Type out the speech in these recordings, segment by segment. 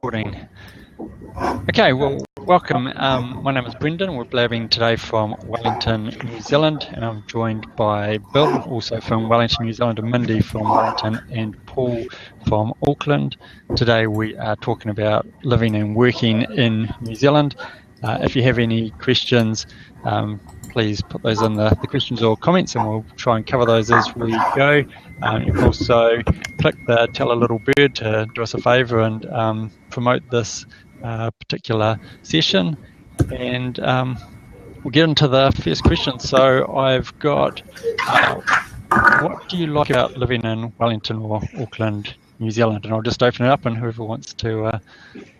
Recording. Okay, well, welcome. My name is Brendon. We're blabbing today from Wellington, New Zealand, and I'm joined by Bill, also from Wellington, New Zealand, and Mindi from Wellington, and Paul from Auckland. Today we are talking about living and working in New Zealand. If you have any questions, please put those in the questions or comments, and we'll try and cover those as we go. You can also click the Tell a Little Bird to do us a favour and promote this particular session. And we'll get into the first question. So I've got, what do you like about living in Wellington or Auckland, New Zealand? And I'll just open it up, and whoever wants to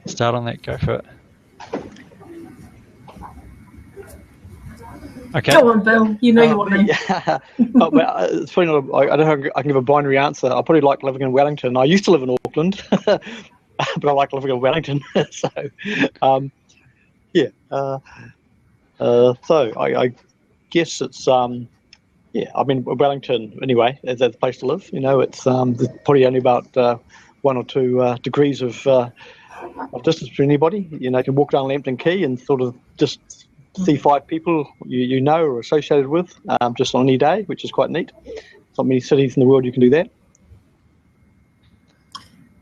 start on that, go for it. Okay. Go on, Bill. You know you want me. Yeah. It's funny. I don't know. I can give a binary answer. I probably like living in Wellington. I used to live in Auckland, but I like living in Wellington. So, yeah. So I guess it's yeah. I mean, Wellington anyway is a place to live. You know, it's there's probably only about 1 or 2 degrees of distance between anybody. You know, you can walk down Lambton Quay and sort of just see 5 people you know or associated with just on any day, which is quite neat. Not many cities in the world you can do that.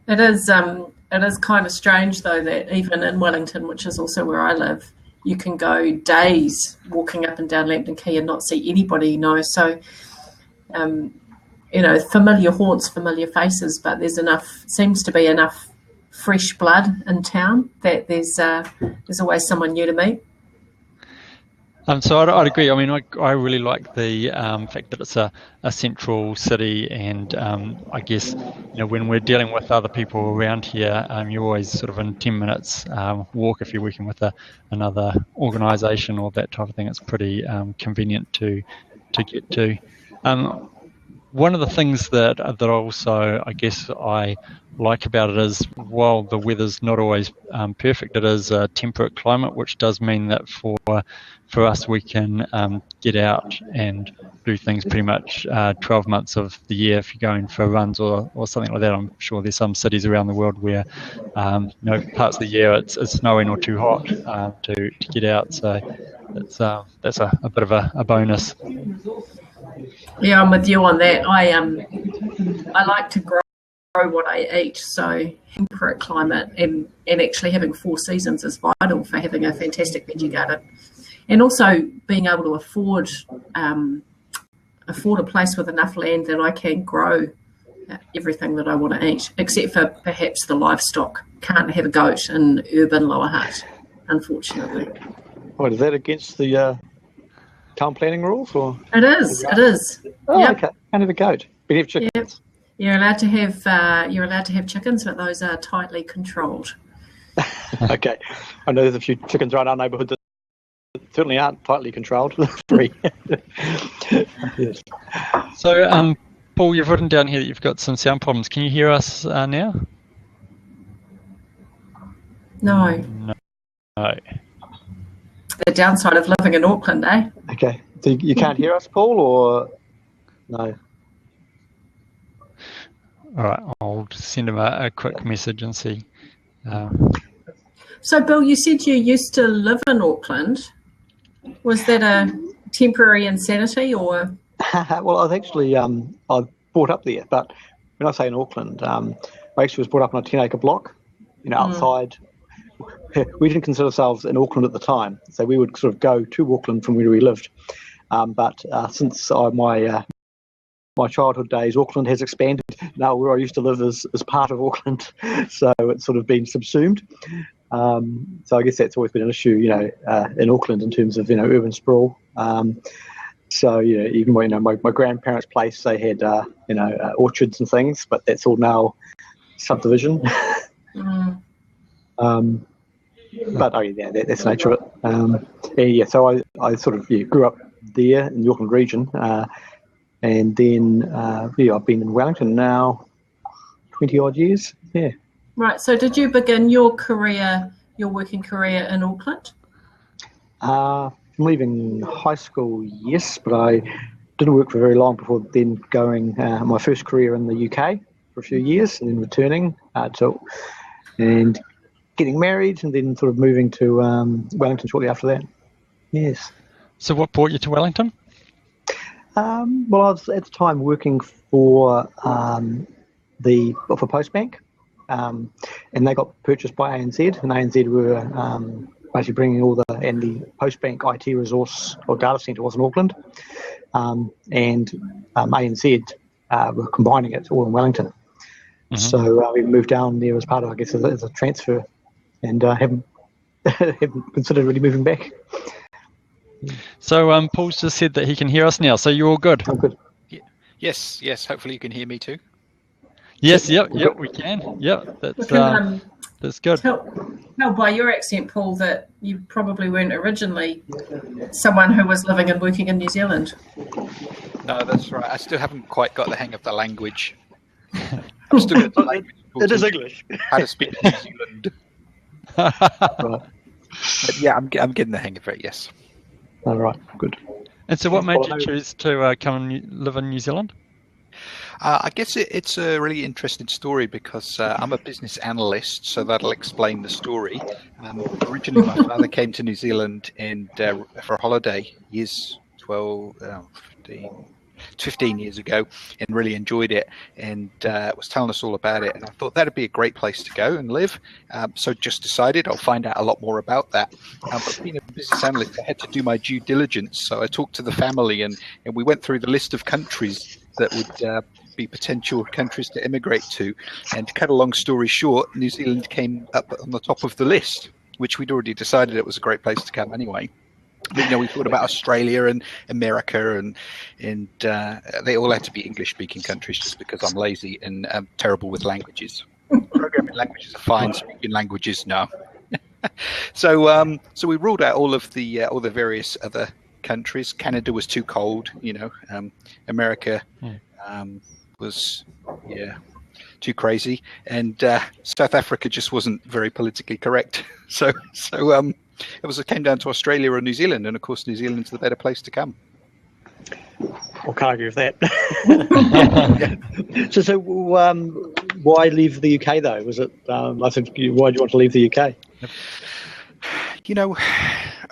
It is kind of strange though that even in Wellington, which is also where I live, you can go days walking up and down Lambton Quay and not see anybody you know. So you know, familiar haunts, familiar faces, but seems to be enough fresh blood in town that there's always someone new to meet. So I'd agree. I mean, I really like the fact that it's a central city, and I guess, you know, when we're dealing with other people around here, you're always sort of in 10 minutes walk if you're working with another organisation or that type of thing. It's pretty convenient to get to. One of the things that also, I guess, I like about it is, while the weather's not always perfect, it is a temperate climate, which does mean that for us, we can get out and do things pretty much 12 months of the year if you're going for runs or something like that. I'm sure there's some cities around the world where you know, parts of the year it's snowing or too hot to get out. So that's a bit of a bonus. Yeah, I'm with you on that. I like to grow what I eat, so temperate climate and actually having 4 seasons is vital for having a fantastic veggie garden, and also being able to afford a place with enough land that I can grow everything that I want to eat, except for perhaps the livestock. Can't have a goat in urban Lower Hutt, unfortunately. What is that against the town planning rules, or? It is. Oh, yep. Okay. Can't have a goat. But you have chickens. Yep. You're allowed to have chickens, but those are tightly controlled. Okay. I know there's a few chickens around our neighbourhood that certainly aren't tightly controlled. Free. Yes. So, Paul, you've written down here that you've got some sound problems. Can you hear us now? No. The downside of living in Auckland, eh? Okay. So you can't hear us, Paul, or no? All right, I'll send him a quick message and see. So, Bill, you said you used to live in Auckland. Was that a temporary insanity, or? Well, I was actually I was brought up there, but when I say in Auckland, I actually was brought up on a 10-acre block, you know, outside. We didn't consider ourselves in Auckland at the time, so we would sort of go to Auckland from where we lived. But since my childhood days, Auckland has expanded. Now where I used to live is part of Auckland, so it's sort of been subsumed. So I guess that's always been an issue, you know, in Auckland in terms of, you know, urban sprawl. So yeah, even when, you know, my grandparents' place, they had you know, orchards and things, but that's all now subdivision. But oh yeah, that's the nature of it. Yeah, so I sort of grew up there in the Auckland region, and then I've been in Wellington now 20 odd years. Yeah. Right. So did you begin your working career in Auckland? Leaving high school, yes, but I didn't work for very long before then going my first career in the UK for a few years and then returning and getting married, and then sort of moving to Wellington shortly after that. Yes. So what brought you to Wellington? Well, I was at the time working for Postbank, and they got purchased by ANZ, and ANZ were basically bringing all the Postbank IT resource or data centre was in Auckland, and ANZ were combining it all in Wellington. Mm-hmm. So we moved down there as part of, I guess, as a transfer, and haven't considered really moving back. So Paul's just said that he can hear us now, so you're all good. I'm good. Yes. Hopefully you can hear me too. Yes, yep, we can. Yep, that's good. Tell by your accent, Paul, that you probably weren't originally someone who was living and working in New Zealand. No, that's right. I still haven't quite got the hang of the language. I'm still got the language. It is English. How to speak New Zealand. Right. But yeah, I'm getting the hang of it. Yes. All right. Good. And so, what made you choose to come and live in New Zealand? I guess it's a really interesting story because I'm a business analyst, so that'll explain the story. Originally, my father came to New Zealand for a holiday 15 years ago, and really enjoyed it, and was telling us all about it. And I thought that'd be a great place to go and live. So just decided I'll find out a lot more about that. But being a business analyst, I had to do my due diligence. So I talked to the family, and we went through the list of countries that would be potential countries to immigrate to. And to cut a long story short, New Zealand came up on the top of the list, which we'd already decided it was a great place to come anyway. But, we thought about Australia and America, and they all had to be English-speaking countries just because I'm lazy and I'm terrible with languages. Programming languages are fine, speaking languages, no. So we ruled out all the various other countries. Canada was too cold, America was too crazy, and South Africa just wasn't very politically correct. So it came down to Australia or New Zealand, and of course New Zealand's the better place to come. I can't agree with that. So why leave the UK though? Was it why do you want to leave the UK?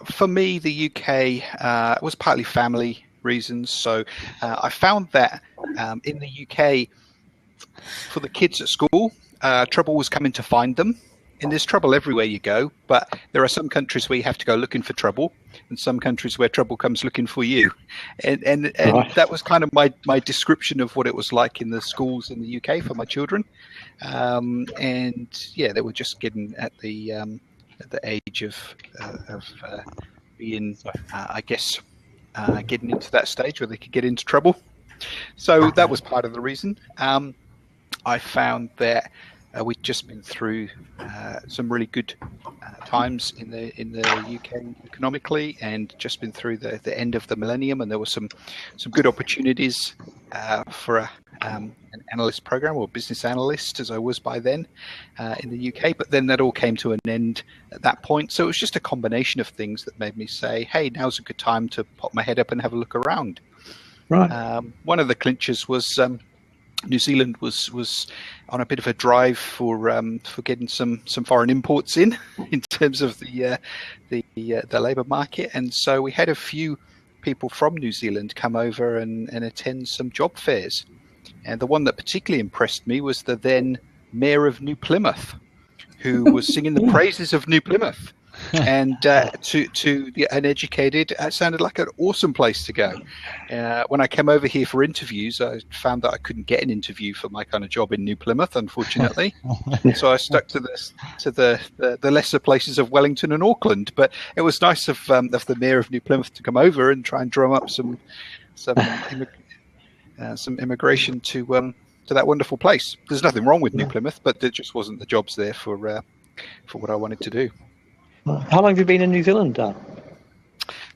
For me, the UK was partly family reasons. So I found that in the UK, for the kids at school, trouble was coming to find them. And there's trouble everywhere you go, but there are some countries where you have to go looking for trouble, and some countries where trouble comes looking for you. And right. That was kind of my description of what it was like in the schools in the UK for my children. They were just getting at the age of being, getting into that stage where they could get into trouble. So that was part of the reason. I found that we'd just been through some really good times in the UK economically, and just been through the end of the millennium, and there were some good opportunities for an analyst program, or business analyst as I was by then, in the UK. But then that all came to an end at that point. So it was just a combination of things that made me say, hey, now's a good time to pop my head up and have a look around. Right. One of the clinchers was New Zealand was on a bit of a drive for getting some foreign imports in terms of the labour market, and so we had a few people from New Zealand come over and attend some job fairs, and the one that particularly impressed me was the then Mayor of New Plymouth, who was singing the praises of New Plymouth. And to the uneducated, it sounded like an awesome place to go. When I came over here for interviews, I found that I couldn't get an interview for my kind of job in New Plymouth, unfortunately. So I stuck to the lesser places of Wellington and Auckland. But it was nice of the Mayor of New Plymouth to come over and try and drum up some immigration to that wonderful place. There's nothing wrong with New Plymouth, but there just wasn't the jobs there for what I wanted to do. How long have you been in New Zealand?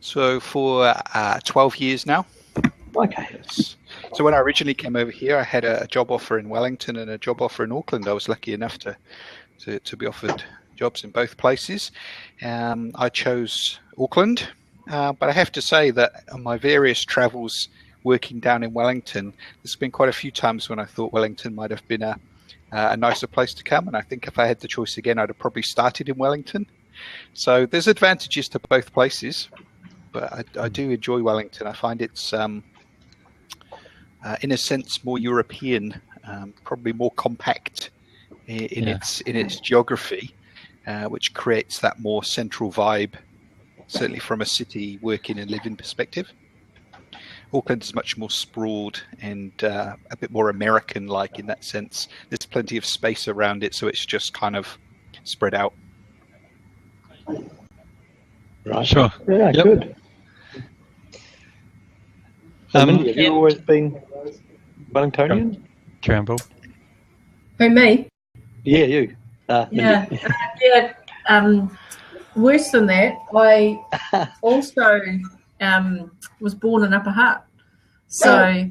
So for 12 years now. Okay. Yes. So when I originally came over here, I had a job offer in Wellington and a job offer in Auckland. I was lucky enough to be offered jobs in both places. I chose Auckland, but I have to say that on my various travels working down in Wellington, there's been quite a few times when I thought Wellington might have been a a nicer place to come. And I think if I had the choice again, I'd have probably started in Wellington. So there's advantages to both places, but I do enjoy Wellington. I find it's, in a sense, more European, probably more compact in its geography, which creates that more central vibe, certainly from a city working and living perspective. Auckland is much more sprawled and a bit more American-like in that sense. There's plenty of space around it, so it's just kind of spread out. Right. Sure. Yeah, Yep. good. So, Mindi, have you always been Wellingtonian? Karen Bull. Who, me? Yeah, you. Mindi. Worse than that, I also was born in Upper Hutt, so I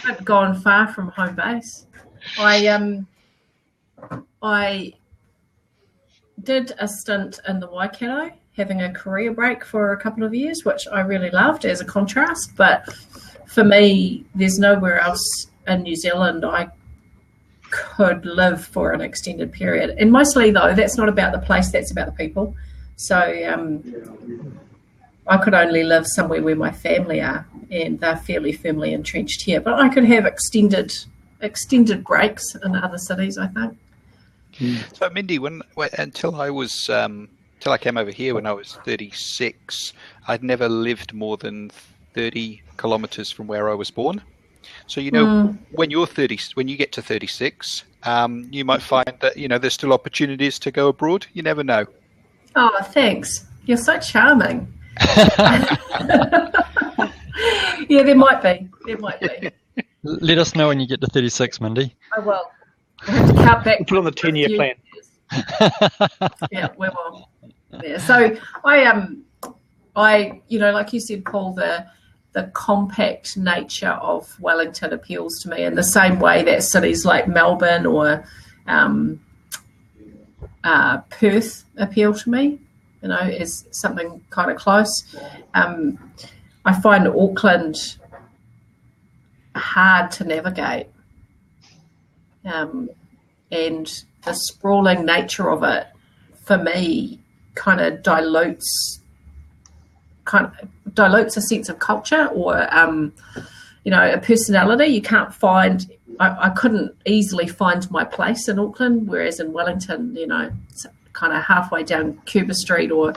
haven't gone far from home base. I did a stint in the Waikato, having a career break for a couple of years, which I really loved as a contrast. But for me, there's nowhere else in New Zealand I could live for an extended period. And mostly, though, that's not about the place, that's about the people. So I could only live somewhere where my family are, and they're fairly firmly entrenched here. But I could have extended breaks in other cities, I think. So, Mindi, until I came over here when I was 36, I'd never lived more than 30 kilometres from where I was born. So, when you get to 36, you might find that, there's still opportunities to go abroad. You never know. Oh, thanks. You're so charming. Yeah, there might be. Let us know when you get to 36, Mindi. I will. I have to count back. Put on the 10-year plan. Yeah, we will. Yeah. So I like you said, Paul, the compact nature of Wellington appeals to me in the same way that cities like Melbourne or Perth appeal to me, as something kind of close. I find Auckland hard to navigate. And the sprawling nature of it, for me, kind of dilutes a sense of culture or, a personality. You can't find. I couldn't easily find my place in Auckland, whereas in Wellington, it's kind of halfway down Cuba Street or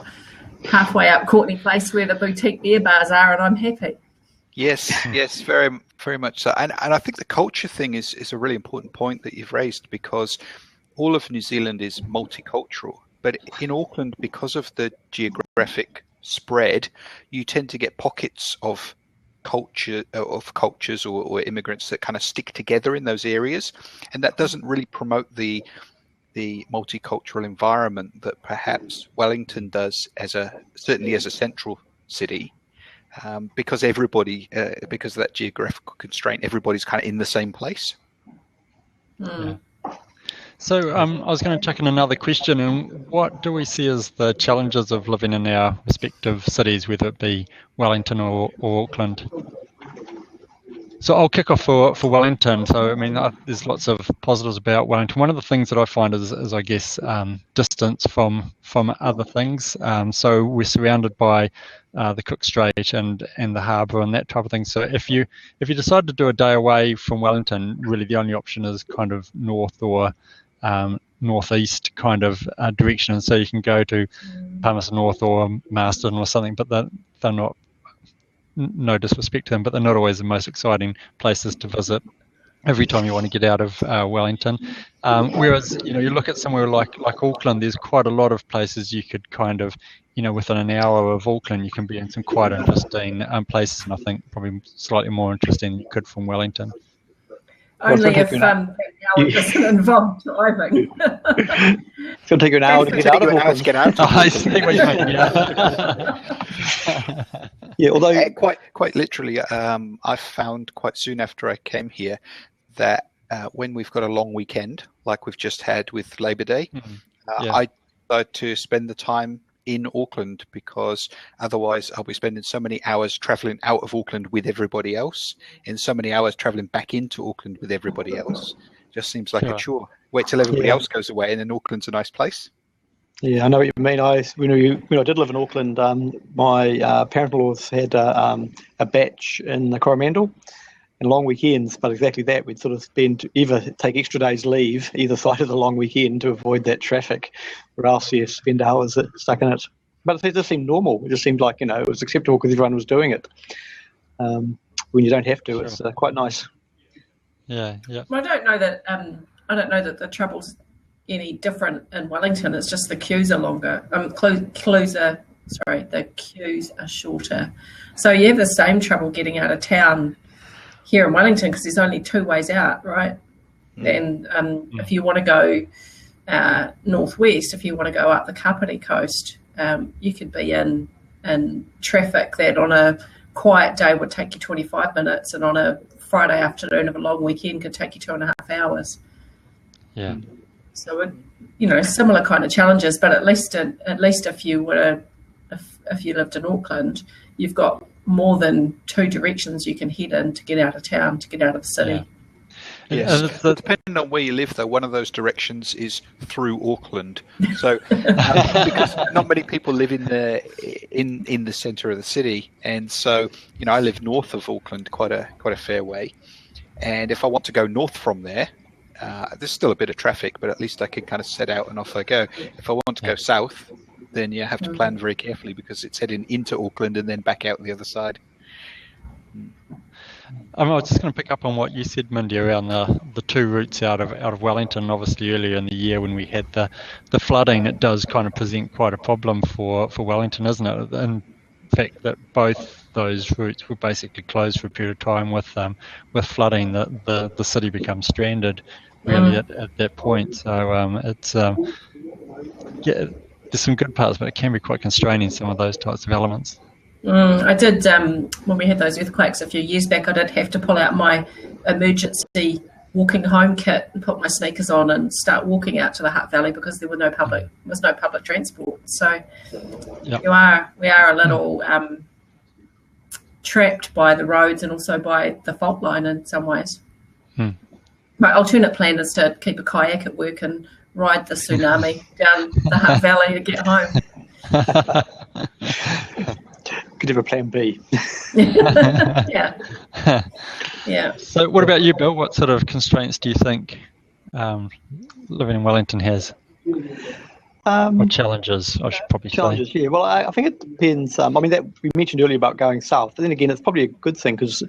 halfway up Courtney Place where the boutique beer bars are, and I'm happy. Yes, very, very much so. And I think the culture thing is a really important point that you've raised, because all of New Zealand is multicultural. But in Auckland, because of the geographic spread, you tend to get pockets of cultures or immigrants that kind of stick together in those areas. And that doesn't really promote the multicultural environment that perhaps Wellington does certainly as a central city. Because because of that geographical constraint, everybody's kind of in the same place. Yeah. So I was going to chuck in another question. And what do we see as the challenges of living in our respective cities, whether it be Wellington or Auckland? So I'll kick off for Wellington. So, there's lots of positives about Wellington. One of the things that I find is I guess, distance from other things. So we're surrounded by the Cook Strait and the harbour and that type of thing. So if you decide to do a day away from Wellington, really the only option is kind of north or northeast kind of direction. And so you can go to Palmerston North or Marsden or something, but they're not. No disrespect to them, but they're not always the most exciting places to visit every time you want to get out of Wellington. Whereas, you look at somewhere like Auckland, there's quite a lot of places you could kind of, within an hour of Auckland, you can be in some quite interesting places, and I think probably slightly more interesting than you could from Wellington. Only if that hour doesn't involve driving. It's going to take you an hour to get out of Auckland. I see what you mean, yeah. Yeah, although quite literally, I found quite soon after I came here that when we've got a long weekend, like we've just had with Labor Day, I decide to spend the time in Auckland, because otherwise I'll be spending so many hours travelling out of Auckland with everybody else and so many hours travelling back into Auckland with everybody else. Just seems like a chore. wait till everybody Yeah. else goes away, and then Auckland's a nice place. Yeah, I know what you mean. When I did live in Auckland, my parent-in-laws had a batch in the Coromandel and long weekends, but exactly that. We'd sort of either take extra days leave either side of the long weekend to avoid that traffic, or else spend hours stuck in it. But it just seemed normal. It just seemed like, it was acceptable because everyone was doing it. When you don't have to, it's quite nice. Yeah, yeah. Well, I don't know that the trouble's any different in Wellington. It's just the queues are longer. The queues are shorter. So you have the same trouble getting out of town here in Wellington because there's only two ways out, right? And if you want to go northwest, if you want to go up the Kapiti coast, you could be in traffic that on a quiet day would take you 25 minutes, and on a Friday afternoon of a long weekend could take you 2.5 hours. Yeah. So, similar kind of challenges, but at least if you lived in Auckland, you've got more than two directions you can head in to get out of town, to get out of the city. Yeah. Yes, depending on where you live, though, one of those directions is through Auckland. So, because not many people live in the centre of the city, and so I live north of Auckland, quite a fair way. And if I want to go north from there, there's still a bit of traffic, but at least I can kind of set out and off I go. If I want to go south, then you have to plan very carefully because it's heading into Auckland and then back out the other side. I was just going to pick up on what you said, Mindi, around the two routes out of Wellington. Obviously, earlier in the year when we had the flooding, it does kind of present quite a problem for Wellington, isn't it? In fact, that both those routes were basically closed for a period of time with flooding. The city becomes stranded really at that point. So it's there's some good parts, but it can be quite constraining, some of those types of elements. I did, when we had those earthquakes a few years back, I did have to pull out my emergency walking home kit and put my sneakers on and start walking out to the Hutt Valley because there was no public transport. So we are a little trapped by the roads and also by the fault line in some ways. My alternate plan is to keep a kayak at work and ride the tsunami down the Hutt Valley to get home. Could have a plan B. Yeah. So what about you, Bill? What sort of constraints do you think living in Wellington has? Or challenges, I should probably Challenges, say. yeah. Well, I think it depends. That we mentioned earlier about going south, but then again, it's probably a good thing because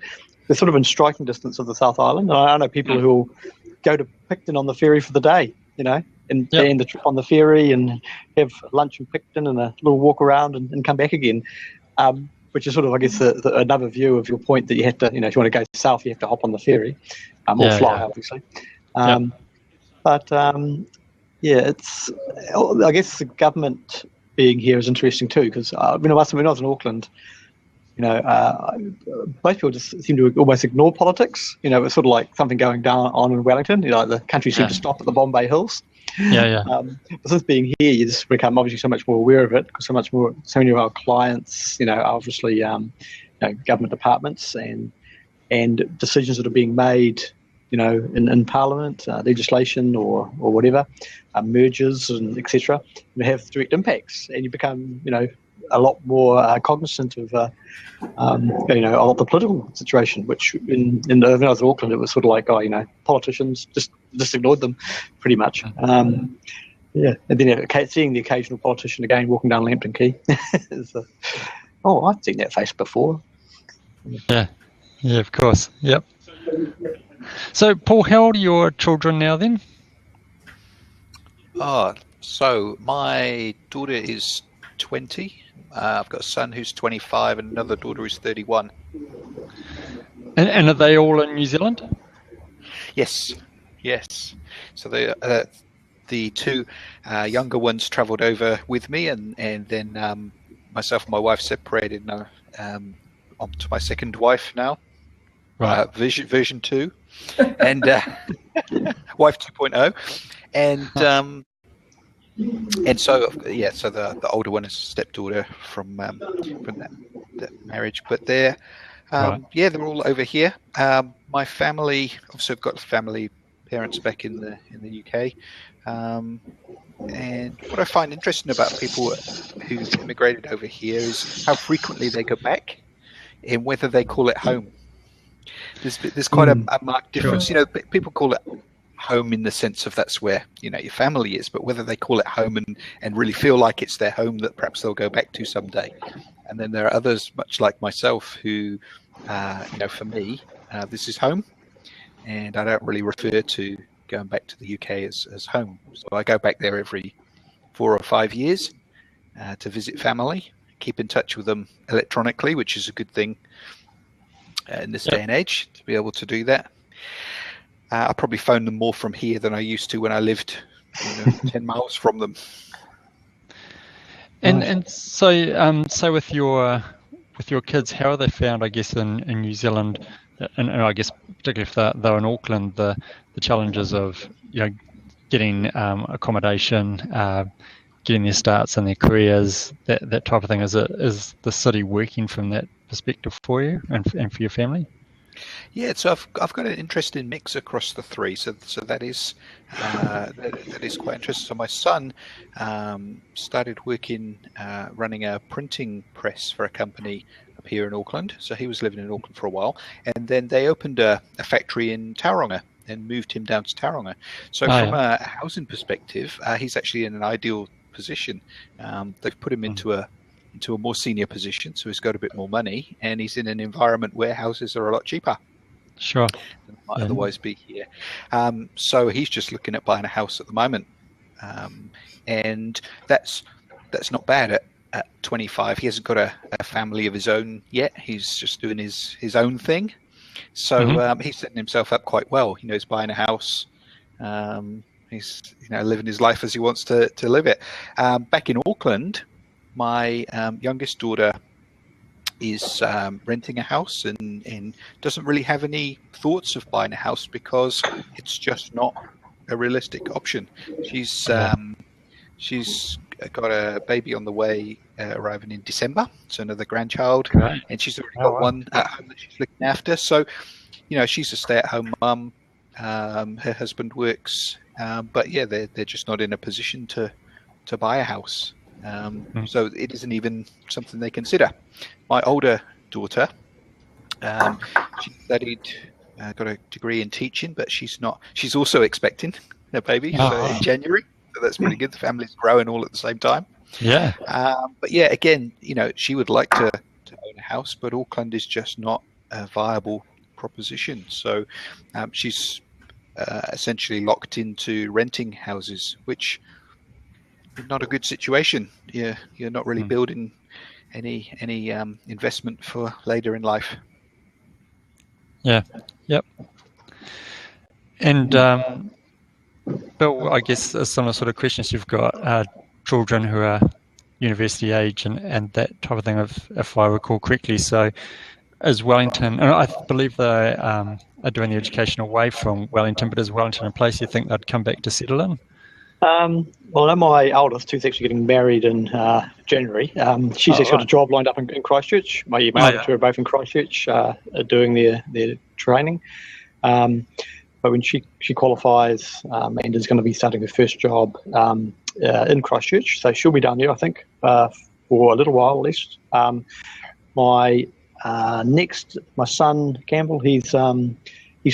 they're sort of in striking distance of the South Island. And I know people who will go to Picton on the ferry for the day, and plan the trip on the ferry and have lunch in Picton and a little walk around and come back again. Which is sort of, I guess, another view of your point that you have to, if you want to go south, you have to hop on the ferry, or fly, obviously. It's, I guess the government being here is interesting too, because when I was in Auckland, most people just seem to almost ignore politics. It's sort of like something going on in Wellington. The country seemed to stop at the Bombay Hills. But since being here, you just become obviously so much more aware of it because so many of our clients, are obviously, government departments and decisions that are being made, in Parliament, legislation or whatever, mergers and etc. Have direct impacts, and you become, a lot more cognizant of, of the political situation. Which when I was in Auckland, it was sort of like, politicians just ignored them, pretty much. And then seeing the occasional politician again walking down Lambton Quay, I've seen that face before. Yeah, of course. Yep. So, Paul, how old are your children now then? So my daughter is 20. I've got a son who's 25 and another daughter who's 31. And are they all in New Zealand? Yes. So the two younger ones travelled over with me, and then myself and my wife separated. Now on to my second wife now, right? Version 2, and wife 2.0, and so the older one is a stepdaughter from that marriage, but they're they're all over here. My family, obviously I've got family parents back in the UK. And what I find interesting about people who've immigrated over here is how frequently they go back and whether they call it home. There's quite a marked difference. Sure. People call it home in the sense of that's where your family is, but whether they call it home and really feel like it's their home that perhaps they'll go back to someday. And then there are others, much like myself, who for me this is home, and I don't really refer to going back to the UK as home. So I go back there every 4 or 5 years to visit family, keep in touch with them electronically, which is a good thing in this day and age to be able to do that. I probably phone them more from here than I used to when I lived 10 miles from them. And so with your kids, how are they found, I guess, in New Zealand, and I guess particularly if they're in Auckland, the challenges of getting accommodation, getting their starts in their careers, that type of thing. Is the city working from that perspective for you and for your family? Yeah, so I've got an interesting mix across the three. So that is that is quite interesting. So my son started working running a printing press for a company up here in Auckland. So he was living in Auckland for a while, and then they opened a factory in Tauranga and moved him down to Tauranga. So from a housing perspective, he's actually in an ideal position. They've put him into a more senior position, so he's got a bit more money, and he's in an environment where houses are a lot cheaper. Sure. Than might otherwise be here. So he's just looking at buying a house at the moment, and that's not bad at 25. He hasn't got a family of his own yet. He's just doing his own thing. So he's setting himself up quite well. He's buying a house. He's living his life as he wants to live it. Back in Auckland, my youngest daughter is renting a house and doesn't really have any thoughts of buying a house because it's just not a realistic option. She's got a baby on the way, arriving in December, so another grandchild, and she's already got one at home that she's looking after. So, she's a stay-at-home mum. Her husband works, but yeah, they're just not in a position to buy a house. So it isn't even something they consider. My older daughter, she studied, got a degree in teaching, but she's also expecting a baby in January. So that's pretty good. The family's growing all at the same time. Yeah. But yeah, again, she would like to own a house, but Auckland is just not a viable proposition. So she's essentially locked into renting houses, which is not a good situation. You're not really building any investment for later in life. Yeah. Yep. And Bill, I guess a similar sort of questions. You've got children who are university age and that type of thing, if I recall correctly. So is Wellington, and I believe they are doing the education away from Wellington, but is Wellington in place? You think they'd come back to settle in? Well, I know my eldest, who's actually getting married in January. She's actually got a job lined up in Christchurch. My other two are both in Christchurch, doing their training. But when she qualifies, Amanda's going to be starting her first job in Christchurch, so she'll be down there, I think, for a little while at least. My son Campbell, he's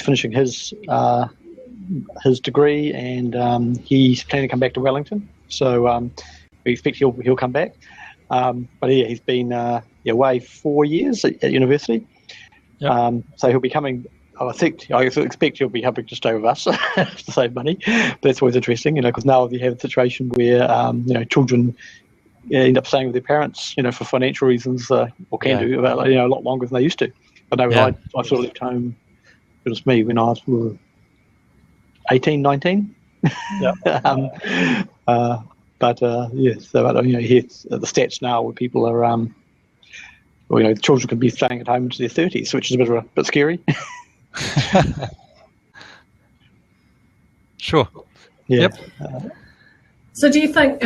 finishing his degree, and he's planning to come back to Wellington. So we expect he'll come back. But yeah, he's been away 4 years at university. Yep. So he'll be coming. I expect he'll be having to stay with us to save money. But that's always interesting, because now you have a situation where children end up staying with their parents, for financial reasons, or can do a lot longer than they used to. But no, I sort of left home. It was me when I was 18, 19. Yeah. So here the stats now where people are, children can be staying at home into their 30s, which is a bit scary. Sure. Yeah. Yep. So do you think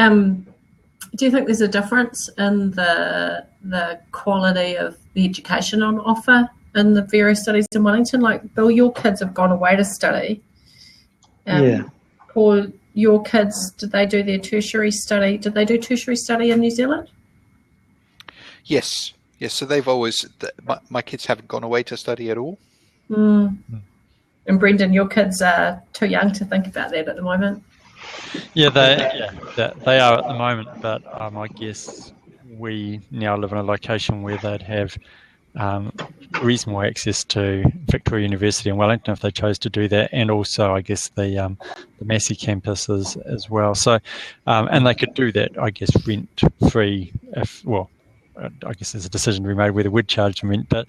there's a difference in the quality of the education on offer in the various studies in Wellington? Like, Bill, your kids have gone away to study. Yeah. Or your kids, did they do their tertiary study? Did they do tertiary study in New Zealand? Yes. So they've always, my kids haven't gone away to study at all. Mm. And Brendon, your kids are too young to think about that at the moment. Yeah, they are at the moment, but I guess we now live in a location where they'd have reasonable access to Victoria University in Wellington if they chose to do that, and also I guess the Massey campus as well. So, and they could do that, I guess, rent free if I guess there's a decision to be made whether we'd charge them rent, but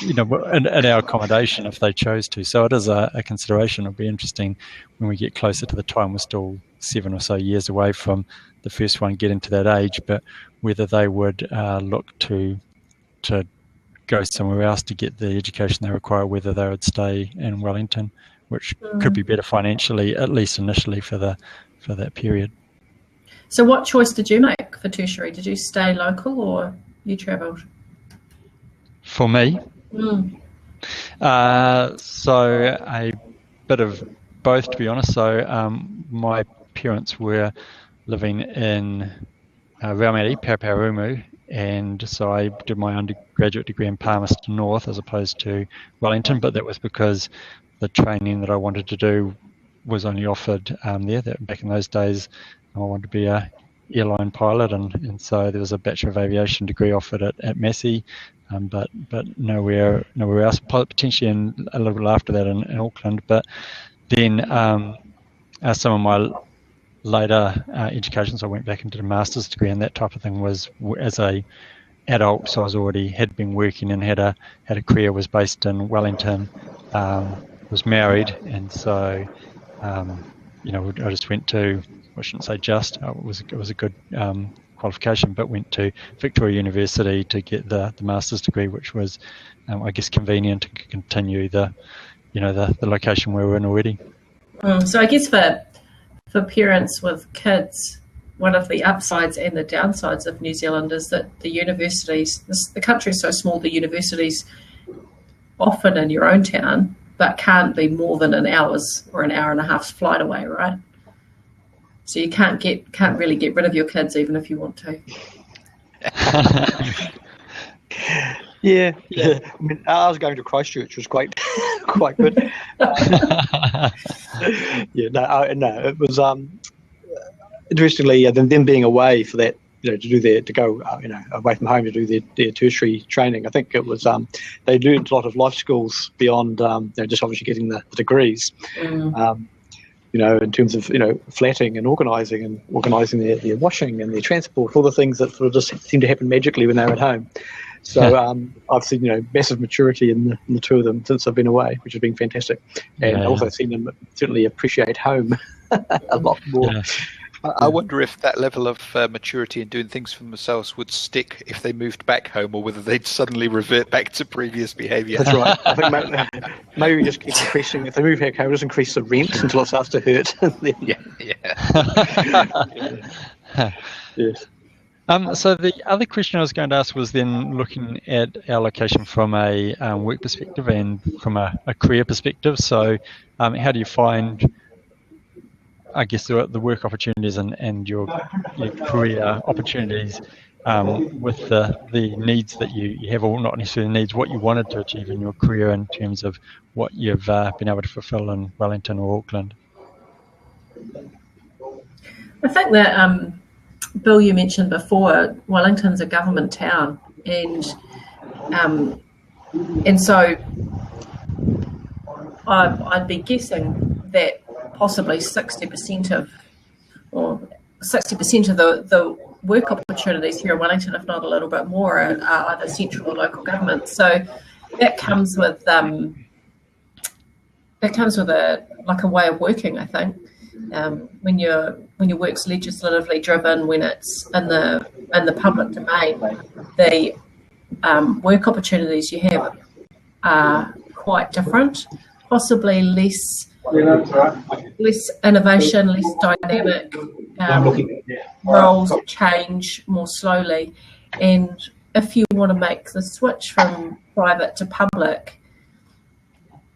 in our accommodation if they chose to. So it is a consideration. It'll be interesting when we get closer to the time. We're still 7 or so years away from the first one getting to that age, but whether they would look to go somewhere else to get the education they require, whether they would stay in Wellington, which could be better financially, at least initially for that period. So what choice did you make for tertiary? Did you stay local or you travelled? For me? So a bit of both, to be honest. So my parents were living in Raumati, Paraparumu, and so I did my undergraduate degree in Palmerston North as opposed to Wellington, but that was because the training that I wanted to do was only offered there. Back in those days, I wanted to be a airline pilot, and so there was a Bachelor of Aviation degree offered at Massey, but nowhere else, potentially a little bit after that in Auckland. But then some of my later education, so I went back and did a master's degree, and that type of thing was as a adult, so I had been working and had a career, was based in Wellington, was married, and so I just went to, I shouldn't say just, it was a good qualification, but went to Victoria University to get the master's degree, which was I guess convenient to continue the location where we're in already. So I guess for parents with kids, one of the upsides and the downsides of New Zealand is that the universities, the country is so small, the universities often in your own town, but can't be more than an hour's or an hour and a half's flight away, right? So you can't really get rid of your kids even if you want to. Yeah. I mean, I was going to Christchurch, which was quite good. It was interestingly them being away for that, to go away from home to do their tertiary training. I think it was they learned a lot of life skills beyond just obviously getting the degrees. In terms of flatting and organising their washing and their transport, all the things that sort of just seem to happen magically when they're at home. So I've seen massive maturity in the two of them since I've been away, which has been fantastic, and also seen them certainly appreciate home a lot more. Yeah. I wonder if that level of maturity in doing things for themselves would stick if they moved back home, or whether they'd suddenly revert back to previous behaviour. That's right. I think maybe we just keep increasing. If they move back home, just increase the rent until it starts to hurt. Yes. So the other question I was going to ask was then looking at our location from a work perspective and from a career perspective. So how do you find, I guess, the work opportunities and your career opportunities with the needs that you have, or not necessarily needs, what you wanted to achieve in your career in terms of what you've been able to fulfil in Wellington or Auckland? I think that, Bill, you mentioned before, Wellington's a government town, and so I'd be guessing that possibly 60% of the work opportunities here in Wellington, if not a little bit more, are either central or local government. So that comes with a way of working, I think. When your work's legislatively driven, when it's in the public domain, the work opportunities you have are quite different, possibly less innovation, less dynamic. Roles change more slowly, and if you want to make the switch from private to public,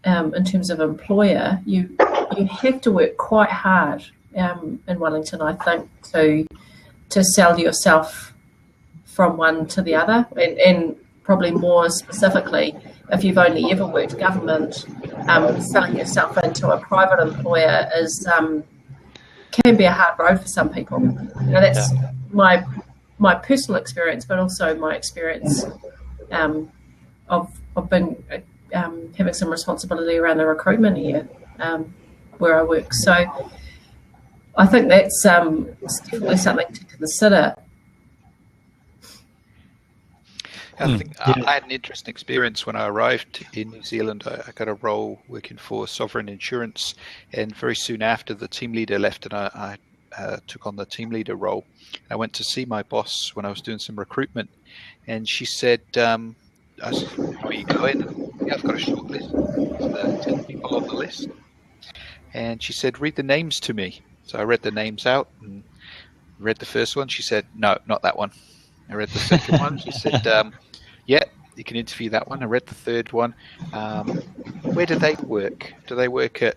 in terms of employer, you you have to work quite hard in Wellington, I think, to sell yourself from one to the other, and probably more specifically, if you've only ever worked government, selling yourself into a private employer can be a hard road for some people. That's my personal experience, but also my experience of been having some responsibility around the recruitment here where I work. So I think that's definitely something to consider. I think I had an interesting experience when I arrived in New Zealand. I got a role working for Sovereign Insurance, and very soon after the team leader left, and I took on the team leader role. I went to see my boss when I was doing some recruitment, and she said, I said, "How are you going?" "Yeah, I've got a short list. There's 10 people on the list." And she said, "Read the names to me." So I read the names out and read the first one. She said, "No, not that one." I read the second one. She said, "Yeah, you can interview that one." I read the third one. "Where do they work? Do they work at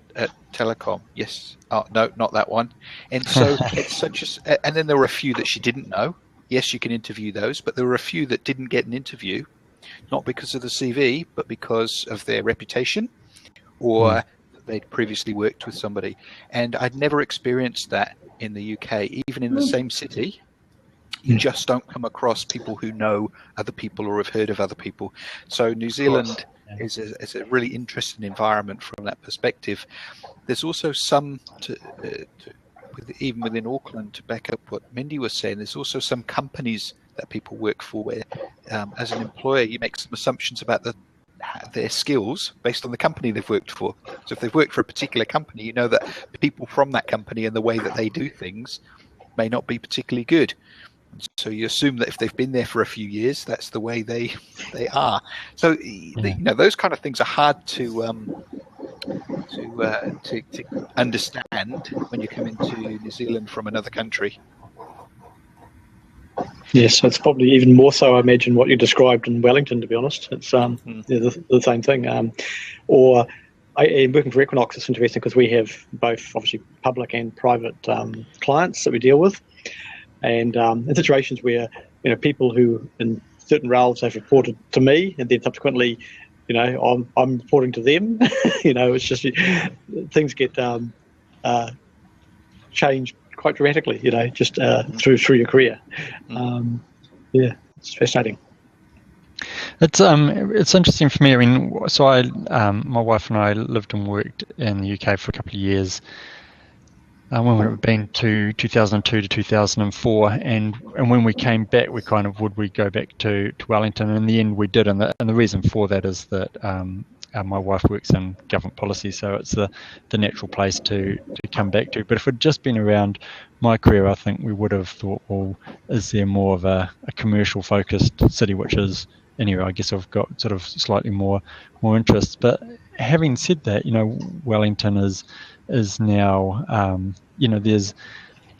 Telecom?" "Yes." "Oh, no, not that one." And so it's such a... And then there were a few that she didn't know. Yes, you can interview those, but there were a few that didn't get an interview, not because of the CV, but because of their reputation or they'd previously worked with somebody. And I'd never experienced that in the UK, even in the same city. You just don't come across people who know other people or have heard of other people. So New Zealand is a really interesting environment from that perspective. There's also some, even within Auckland, to back up what Mindi was saying, there's also some companies that people work for where, as an employer, you make some assumptions about their skills based on the company they've worked for. So if they've worked for a particular company, you know that people from that company and the way that they do things may not be particularly good. So you assume that if they've been there for a few years, that's the way they are. So those kind of things are hard to understand when you come into New Zealand from another country. Yes, it's probably even more so, I imagine, what you described in Wellington, to be honest. It's the same thing. Or working for Equinox, it's interesting because we have both, obviously, public and private clients that we deal with. And in situations where, people who in certain roles have reported to me, and then subsequently, I'm reporting to them, it's just things get changed quite dramatically, just through your career. It's fascinating. It's interesting for me. I mean, so my wife and I lived and worked in the UK for a couple of years. When would it have been? To 2002 to 2004, and when we came back, we kind of would we go back to Wellington, and in the end we did, and the reason for that is that my wife works in government policy, so it's the natural place to come back to. But if it had just been around my career, I think we would have thought, well, is there more of a commercial focused city, which is, anyway, I guess I've got sort of slightly more interests. But having said that, Wellington is now, there's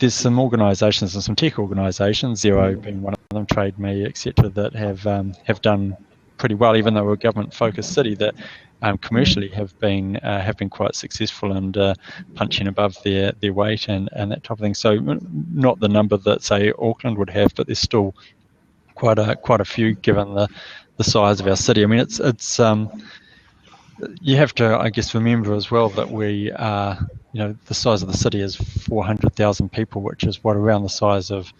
some organisations and some tech organisations, Xero being one of them, Trade Me, etc., that have done pretty well, even though we're a government-focused city, that commercially have been quite successful and punching above their weight and that type of thing. So not the number that, say, Auckland would have, but there's still quite a few given the size of our city. I mean, it's you have to, I guess, remember as well that we are, the size of the city is 400,000 people, which is around the size of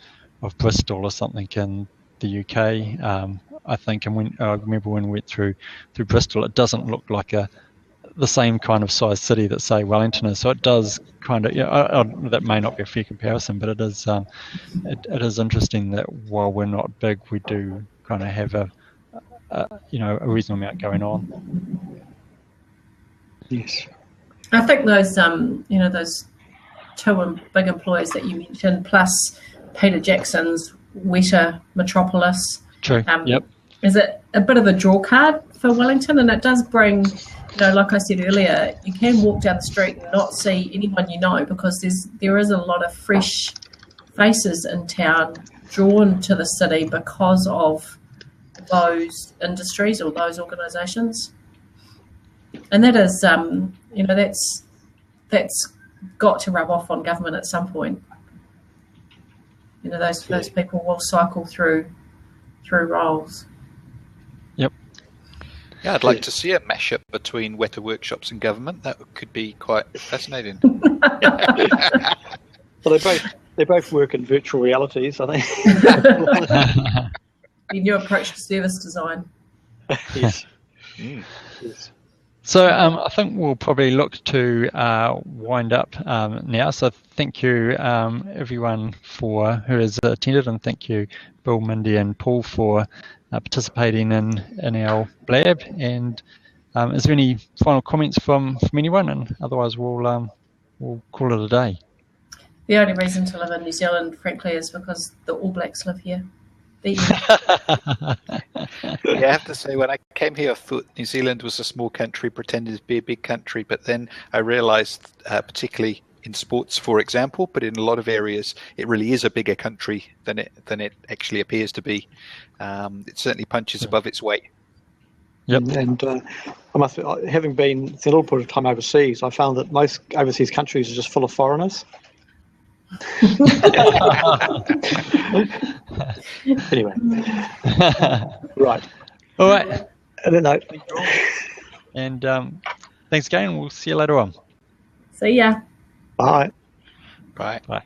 Bristol or something in the UK, I think. And I remember when we went through Bristol, it doesn't look like the same kind of size city that, say, Wellington is. So it does kind of, that may not be a fair comparison, but it is interesting that while we're not big, we do kind of have a reasonable amount going on. Yes. I think those those two big employers that you mentioned, plus Peter Jackson's Weta Metropolis. True. Yep. Is it a bit of a draw card for Wellington? And it does bring, like I said earlier, you can walk down the street and not see anyone because there is a lot of fresh faces in town drawn to the city because of those industries or those organisations. And that is, that's got to rub off on government at some point. You know, those people will cycle through roles. Yep. Yeah, I'd like to see a mashup between Weta Workshops and government. That could be quite fascinating. Well, they both work in virtual realities, I think. The new approach to service design. Yes. Yes. So I think we'll probably look to wind up now. So thank you everyone who has attended, and thank you Bill, Mindi and Paul for participating in our Blab. And is there any final comments from anyone? And otherwise we'll call it a day. The only reason to live in New Zealand, frankly, is because the All Blacks live here. Yeah, I have to say, when I came here, I thought New Zealand was a small country, pretended to be a big country, but then I realised, particularly in sports, for example, but in a lot of areas, it really is a bigger country than it actually appears to be. It certainly punches above its weight. Yep. And I must, having been a little bit of time overseas, I found that most overseas countries are just full of foreigners. Anyway, right. All right. I don't know. And thanks again. We'll see you later on. So yeah. Bye. Bye. Bye.